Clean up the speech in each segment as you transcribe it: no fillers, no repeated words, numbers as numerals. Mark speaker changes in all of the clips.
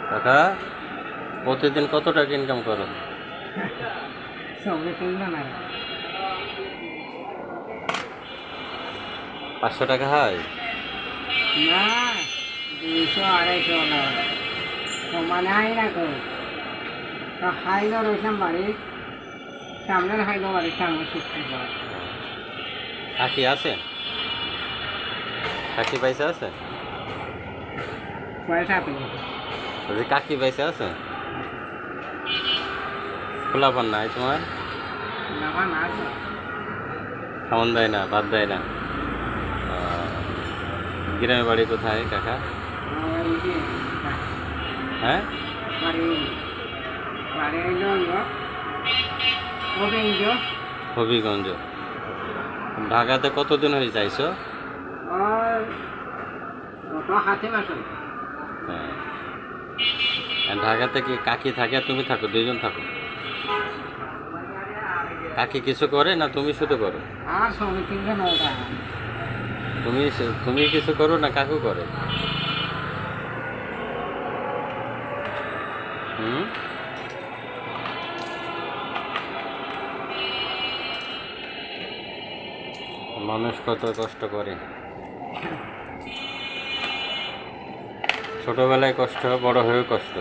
Speaker 1: কাকা প্রতিদিন কত টাকা ইনকাম করো? 500 টাকা হয়
Speaker 2: না, 200-250 সমানে হয় না তো। তো খাইলো রয়েছিলাম বাড়ির সামনের খাইলো বাড়ির সামনে শিখতে পারে
Speaker 1: কাকি আছে? কাকি পয়সা আছে?
Speaker 2: পয়সা পেয়ে
Speaker 1: বলছি কাকি পয়সা আছে? খোলা পান নাই তোমার?
Speaker 2: নামা না
Speaker 1: খাওয়ান দেয় না, ভাত দেয় না? গ্রামের বাড়ি কোথায় কাকা? হ্যাঁ,
Speaker 2: বাড়ি বাড়ি
Speaker 1: হবিগঞ্জ। ঢাকাতে কতদিন হয়ে যাইছো?
Speaker 2: হাতে মাস
Speaker 1: হ্যাঁ, ঢাকাতে কি কাকি থাকে আর তুমি থাকো, দুইজন থাকো? কাকি কিছু করে না তুমি শুধু করো?
Speaker 2: আর সঙ্গে তিনজন
Speaker 1: তুমি কিছু করো না কাকু করে? মানুষ কত কষ্ট করে, ছোটবেলায় কষ্ট, বড় হয়েও কষ্ট,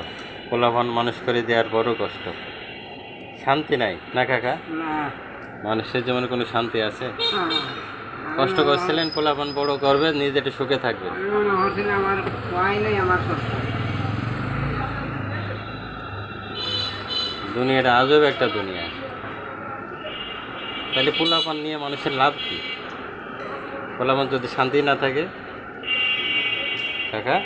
Speaker 1: পোলাপান মানুষ করে দেওয়ার বড় কষ্ট। শান্তি নাই না কাকা? মানুষের জীবনে কোনো শান্তি আছে? কষ্ট করছিলেন, পোলাপান বড় করবে, নিজে একটু সুখে থাকবে। দুনিয়াটা আজব একটা দুনিয়া। তাহলে পোলাপান নিয়ে মানুষের লাভ কি? পোলাপান যদি শান্তি না থাকে কাকা?